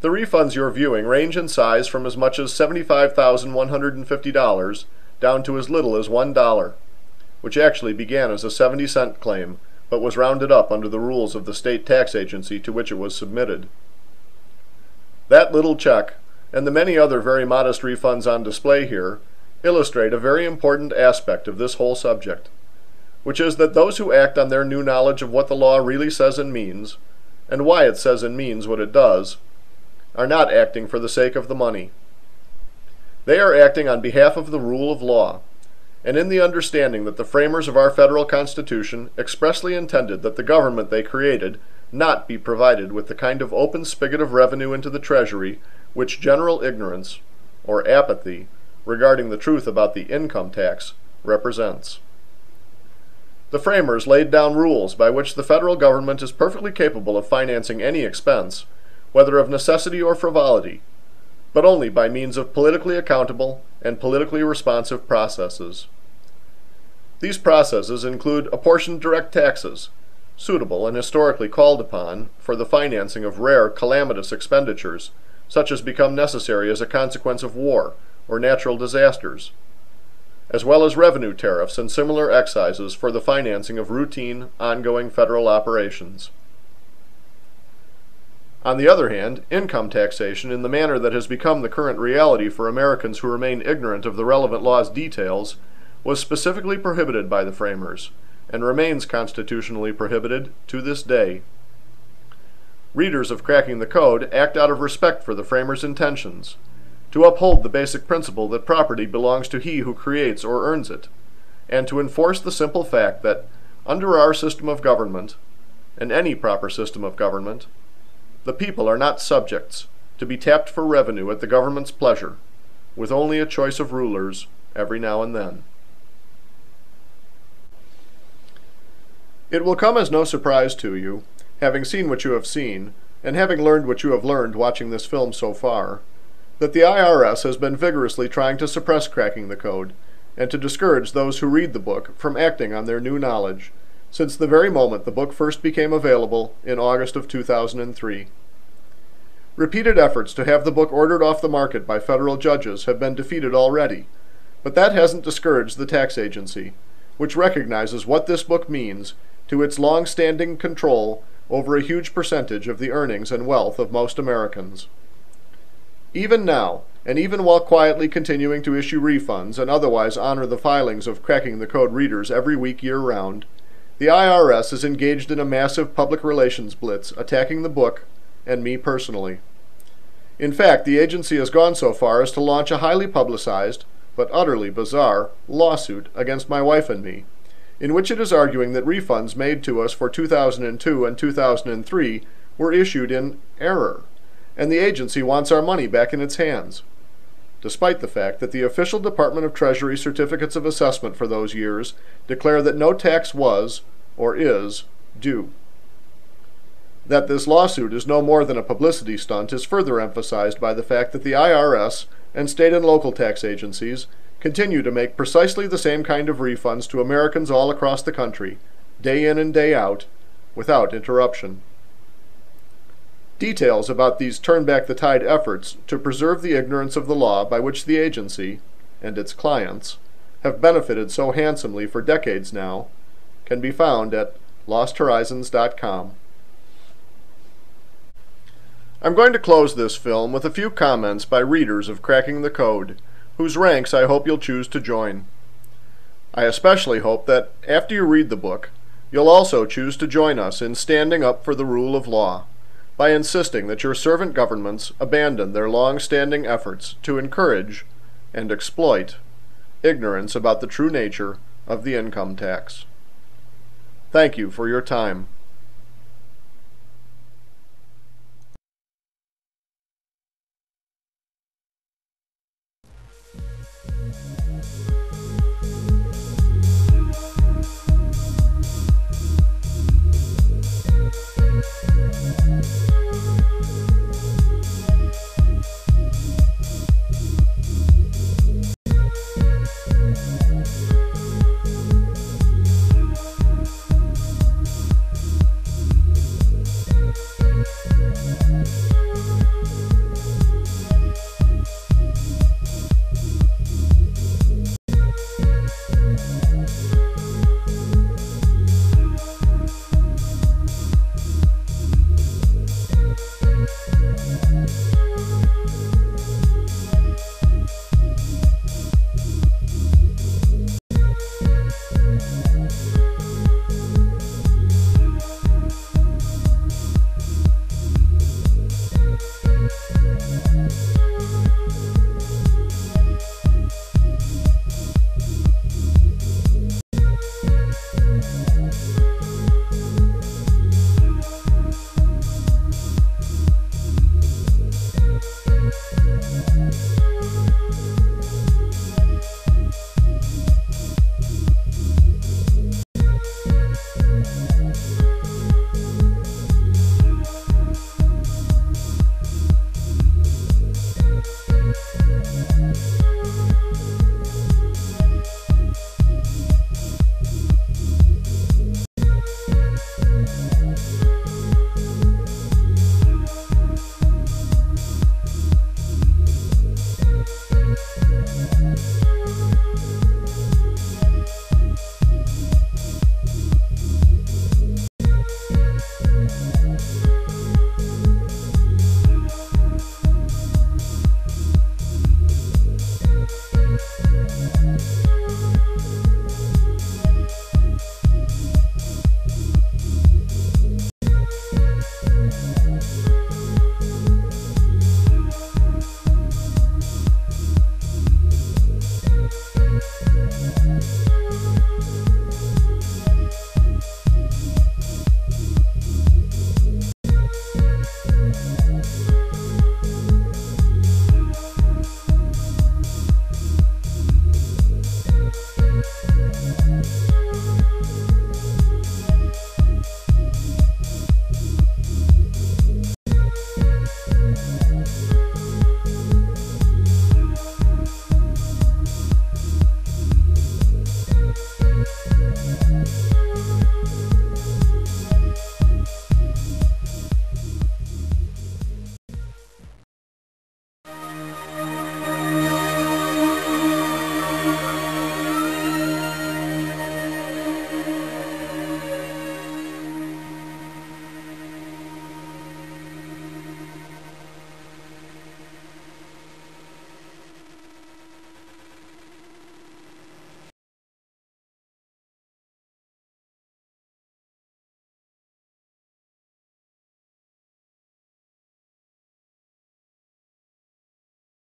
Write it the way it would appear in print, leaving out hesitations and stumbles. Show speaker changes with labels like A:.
A: The refunds you're viewing range in size from as much as $75,150 down to as little as $1, which actually began as a 70-cent claim, but was rounded up under the rules of the state tax agency to which it was submitted. That little check, and the many other very modest refunds on display here, illustrate a very important aspect of this whole subject, which is that those who act on their new knowledge of what the law really says and means, and why it says and means what it does, are not acting for the sake of the money. They are acting on behalf of the rule of law, and in the understanding that the framers of our federal Constitution expressly intended that the government they created not be provided with the kind of open spigot of revenue into the Treasury which general ignorance, or apathy, regarding the truth about the income tax represents. The framers laid down rules by which the federal government is perfectly capable of financing any expense, whether of necessity or frivolity, but only by means of politically accountable and politically responsive processes. These processes include apportioned direct taxes, suitable and historically called upon for the financing of rare calamitous expenditures, such as become necessary as a consequence of war or natural disasters, as well as revenue tariffs and similar excises for the financing of routine, ongoing federal operations. On the other hand, income taxation in the manner that has become the current reality for Americans who remain ignorant of the relevant law's details was specifically prohibited by the framers, and remains constitutionally prohibited to this day. Readers of Cracking the Code act out of respect for the framers' intentions, to uphold the basic principle that property belongs to he who creates or earns it, and to enforce the simple fact that, under our system of government, and any proper system of government, the people are not subjects to be tapped for revenue at the government's pleasure, with only a choice of rulers every now and then. It will come as no surprise to you, having seen what you have seen, and having learned what you have learned watching this film so far, that the IRS has been vigorously trying to suppress Cracking the Code, and to discourage those who read the book from acting on their new knowledge, since the very moment the book first became available in August of 2003. Repeated efforts to have the book ordered off the market by federal judges have been defeated already, but that hasn't discouraged the tax agency, which recognizes what this book means to its long-standing control over a huge percentage of the earnings and wealth of most Americans. Even now, and even while quietly continuing to issue refunds and otherwise honor the filings of Cracking the Code readers every week year-round, the IRS is engaged in a massive public relations blitz attacking the book and me personally. In fact, the agency has gone so far as to launch a highly publicized, but utterly bizarre, lawsuit against my wife and me, in which it is arguing that refunds made to us for 2002 and 2003 were issued in error, and the agency wants our money back in its hands, despite the fact that the official Department of Treasury certificates of assessment for those years declare that no tax was, or is, due. That this lawsuit is no more than a publicity stunt is further emphasized by the fact that the IRS and state and local tax agencies continue to make precisely the same kind of refunds to Americans all across the country, day in and day out, without interruption. Details about these turn-back-the-tide efforts to preserve the ignorance of the law by which the agency, and its clients, have benefited so handsomely for decades now, can be found at losthorizons.com. I'm going to close this film with a few comments by readers of Cracking the Code, whose ranks I hope you'll choose to join. I especially hope that, after you read the book, you'll also choose to join us in standing up for the rule of law, by insisting that your servant governments abandon their long-standing efforts to encourage and exploit ignorance about the true nature of the income tax. Thank you for your time.